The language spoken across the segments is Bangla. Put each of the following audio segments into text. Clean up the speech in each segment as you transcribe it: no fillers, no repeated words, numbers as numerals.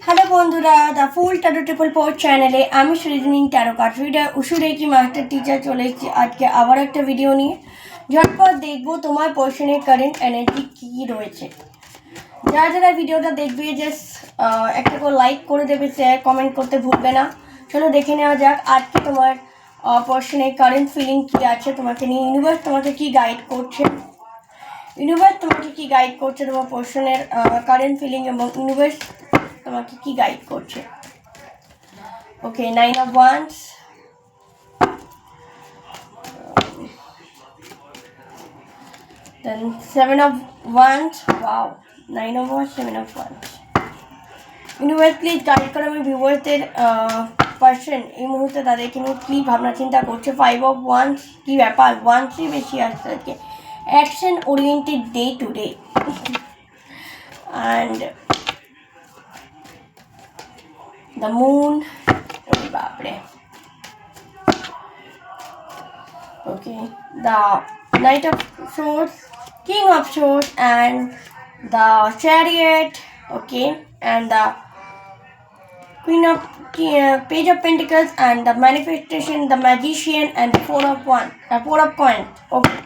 হ্যালো বন্ধুরা, the fool tarot triple port চ্যানেলে আমি Srijani tarot card reader Usui Reiki master teacher চলে এসেছি আজকে আবার একটা ভিডিও নিয়ে। ঝটপট দেখবো তোমার পোর্শনের কারেন্ট এনার্জি কী রয়েছে। যারা যারা ভিডিওটা দেখবে জাস্ট একটা করে লাইক করে দেবে, শেয়ার কমেন্ট করতে ভুলবে না। চলো দেখে নেওয়া যাক আজকে তোমার পোর্শনের কারেন্ট ফিলিং কী আছে তোমাকে নিয়ে। ইউনিভার্স তোমাকে কি গাইড করছে, ইউনিভার্স তোমাকে কি গাইড করছে তোমার পোর্শনের কারেন্ট ফিলিং, এবং ইউনিভার্স তোমাকে কি গাইড করছে। ওকে, 9 of Wands, then 7 of Wands. Wow, 9 of Wands, 7 of Wands. Universe please guide করো আমি ভিউয়ারদের পার্সন এই মুহূর্তে তাদেরকে নিয়ে কী ভাবনা চিন্তা করছে। 5 of Wands, কী ব্যাপার, ওয়ান্সই বেশি আসছে আজকে। Action oriented day to day, and the moon. Okay, the knight of swords, king of swords, and the chariot. Okay, and the queen of page of pentacles, and the manifestation, the magician, and the four of coins. Okay,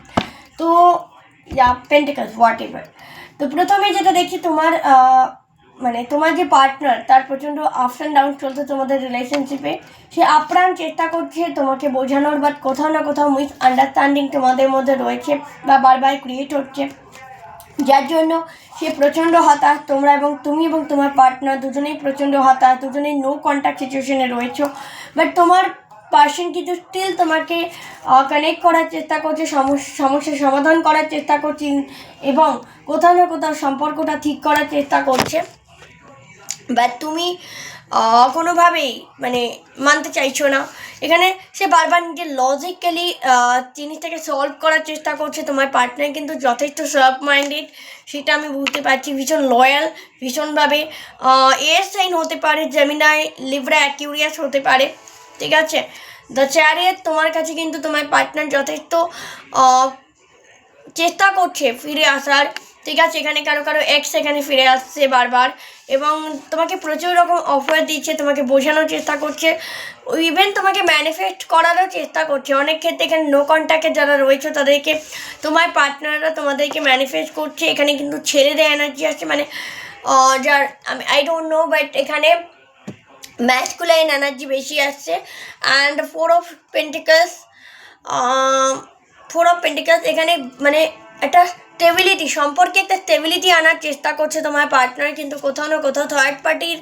so yeah, pentacles, whatever. তো প্রথমে যেটা দেখছি তোমার মানে তোমার যে পার্টনার তার প্রচণ্ড আপস অ্যান্ড ডাউন চলছে তোমাদের রিলেশনশিপে। সে আপ্রাণ চেষ্টা করছে তোমাকে বোঝানোর, বাট কোথাও না কোথাও মিস আন্ডারস্ট্যান্ডিং তোমাদের মধ্যে রয়েছে বা বারবার ক্রিয়েট হচ্ছে, যার জন্য সে প্রচণ্ড হতাশ। তোমরা এবং তুমি এবং তোমার পার্টনার দুজনেই প্রচণ্ড হতাশ, দুজনেই নো কন্ট্যাক্ট সিচুয়েশনে রয়েছো। বাট তোমার পার্সন কিন্তু স্টিল তোমাকে কানেক্ট করার চেষ্টা করছে, সমস্যার সমাধান করার চেষ্টা করছে, এবং কোথাও না কোথাও সম্পর্কটা ঠিক করার চেষ্টা করছে। বাট তুমি কোনোভাবেই মানে মানতে চাইছো না। এখানে সে বারবার নিজের লজিক্যালি জিনিসটাকে সলভ করার চেষ্টা করছে। তোমার পার্টনার কিন্তু যথেষ্ট সফট মাইন্ডেড, সেটা আমি বুঝতে পারছি। ভীষণ লয়াল, ভীষণভাবে এয়ার সাইন হতে পারে, জেমিনাই, লিব্রা, অ্যাকিউরিয়াস হতে পারে, ঠিক আছে। দ্য চ্যারিয়ট, তোমার কাছে কিন্তু তোমার পার্টনার যথেষ্ট চেষ্টা করছে ফিরে আসার, ঠিক আছে। এখানে কারো কারো এক্স এখানে ফিরে আসছে বারবার, এবং তোমাকে প্রচুর রকম অফার দিচ্ছে, তোমাকে বোঝানোর চেষ্টা করছে, ইভেন তোমাকে ম্যানিফেস্ট করারও চেষ্টা করছে। অনেক ক্ষেত্রে এখানে নো কন্ট্যাক্টে যারা রয়েছে তাদেরকে তোমার পার্টনাররা তোমাদেরকে ম্যানিফেস্ট করছে। এখানে কিন্তু ছেলেদের এনার্জি আসছে, মানে যার আমি আই ডোন্ট নো, বাট এখানে ম্যাসকুলাইন এনার্জি বেশি আসছে। অ্যান্ড ফোর অফ পেন্টিকালস এখানে মানে একটা স্টেবিলিটি, সম্পর্কে একটা স্টেবিলিটি আনার চেষ্টা করছে তোমার পার্টনার, কিন্তু কোথাও না কোথাও থার্ড পার্টির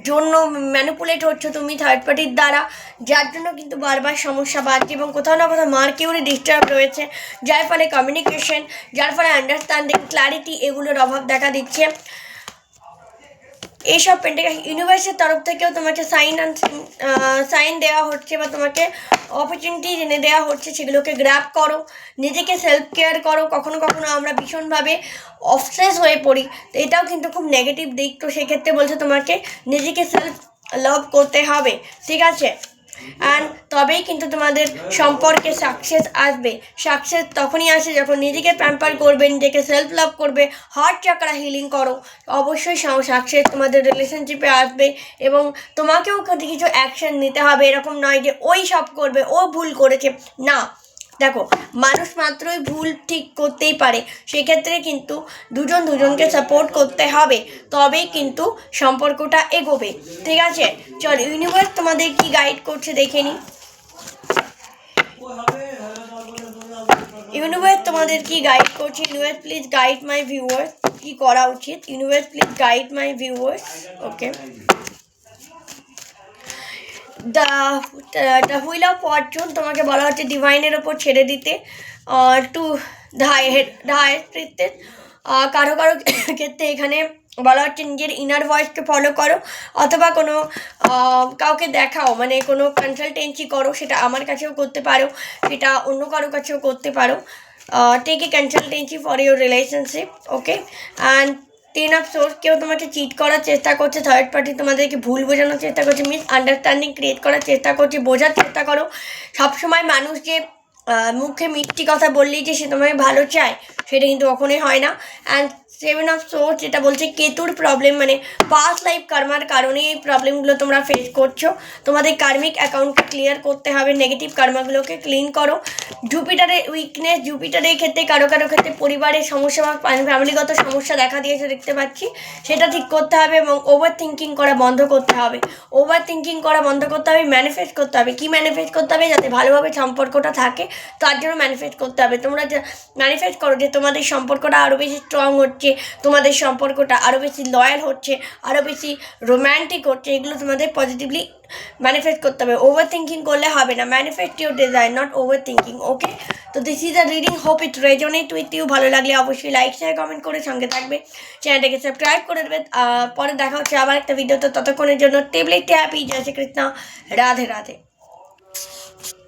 জন্য ম্যানিপুলেট হচ্ছে তুমি থার্ড পার্টির দ্বারা, যার জন্য কিন্তু বারবার সমস্যা বাড়ছে, এবং কোথাও না কোথাও মার্কিউরি ডিস্টার্ব রয়েছে, যার ফলে কমিউনিকেশন, যার ফলে আন্ডারস্ট্যান্ডিং, ক্ল্যারিটি এগুলোর অভাব দেখা দিচ্ছে। এইসব পেন্টিকাল ইউনিভার্সের তরফ থেকেও তোমাকে সাইন দেওয়া হচ্ছে, বা তোমাকে অপরচুনিটি এনে দেওয়া হচ্ছে, সেগুলোকে গ্র্যাব করো, নিজেকে সেলফ কেয়ার করো। কখনো কখনো আমরা ভীষণভাবে অবসেস হয়ে পড়ি, তো এটাও কিন্তু খুব নেগেটিভ দিক। তো সেক্ষেত্রে বলছে তোমাকে নিজেকে সেলফ লাভ করতে হবে, ঠিক আছে। অ্যান্ড তবেই কিন্তু তোমাদের সম্পর্কে সাকসেস আসবে। সাকসেস তখনই আসে যখন নিজেকে প্যাম্পার করবে, নিজেকে সেলফ লাভ করবে, হার্ট চাকরা হিলিং করো, অবশ্যই সাকসেস তোমাদের রিলেশনশিপে আসবে। এবং তোমাকেও কিছু অ্যাকশন নিতে হবে, এরকম নয় যে ওই সব করবে, ও ভুল করেছে, না। দেখো, মানুষ মাত্রই ভুল ঠিক করতেই পারে, সেক্ষেত্রে কিন্তু দুজনকে সাপোর্ট করতে হবে, তবেই কিন্তু সম্পর্কটা এগোবে, ঠিক আছে। চল ইউনিভার্স তোমাদের কি গাইড করছে দেখে নি। ইউনিভার্স তোমাদের কি গাইড করছে। Universe please guide my viewers, কি করা উচিত। Universe please guide my viewers. Okay, the wheel of Fortune, তোমাকে বলা হচ্ছে ডিভাইনের ওপর ছেড়ে দিতে, টু দ্য হাইয়েস্ট প্রিন্সেস। কারো কারো ক্ষেত্রে এখানে বলা হচ্ছে নিজের ইনার ভয়েসকে ফলো করো, অথবা কোনো কাউকে দেখাও, মানে কোনো কনসালটেন্সি করো, সেটা আমার কাছেও করতে পারো, সেটা অন্য কারো কাছেও করতে পারো। Take a consultancy for your relationship. Okay, and 10 of course, কেউ তোমাকে চিট করার চেষ্টা করছে, থার্ড পার্টি তোমাদেরকে ভুল বোঝানোর চেষ্টা করছে, মিস আন্ডারস্ট্যান্ডিং ক্রিয়েট করার চেষ্টা করছে। বোঝার চেষ্টা করো, সবসময় মানুষ যে মুখে মিষ্টি কথা বললেই যে সে তোমায় ভালো চায়, সেটা কিন্তু কখনোই হয় না। অ্যান্ড সেভেন অফ সোর্স যেটা বলছে কেতুর প্রবলেম, মানে পাস্ট লাইফ কর্মার কারণে এই প্রবলেমগুলো তোমরা ফেস করছো। তোমাদের কার্মিক অ্যাকাউন্টকে ক্লিয়ার করতে হবে, নেগেটিভ কর্মাগুলোকে ক্লিন করো। জুপিটারের উইকনেস, জুপিটারের ক্ষেত্রে কারো কারো ক্ষেত্রে পরিবারের সমস্যা বা ফ্যামিলিগত সমস্যা দেখা দিয়েছে দেখতে পাচ্ছি, সেটা ঠিক করতে হবে এবং ওভার থিঙ্কিং করা বন্ধ করতে হবে। ওভার থিঙ্কিং করা বন্ধ করতে হবে, ম্যানিফেস্ট করতে হবে। কি ম্যানিফেস্ট করতে হবে? যাতে ভালোভাবে সম্পর্কটা থাকে, তার জন্য ম্যানিফেস্ট করতে হবে। তোমরা ম্যানিফেস্ট করো যে তোমাদের সম্পর্কটা আরও বেশি স্ট্রং হচ্ছে, তোমাদের সম্পর্কটা আরও বেশি লয়াল হচ্ছে, আরও বেশি রোম্যান্টিক হচ্ছে। এগুলো তোমাদের পজিটিভলি ম্যানিফেস্ট করতে হবে। ওভার থিঙ্কিং করলে হবে না। Manifest your desire, not over thinking. Okay, তো this is a reading, hope it resonate with you. ভালো লাগলে অবশ্যই লাইক শেয়ার কমেন্ট করে সঙ্গে থাকবে, চ্যানেলটাকে সাবস্ক্রাইব করে দেবে। পরে দেখা হচ্ছে আবার একটা ভিডিওতে, ততক্ষণের জন্য টেবলেটে হ্যাপি। জয় শ্রীকৃষ্ণ, রাধে রাধে।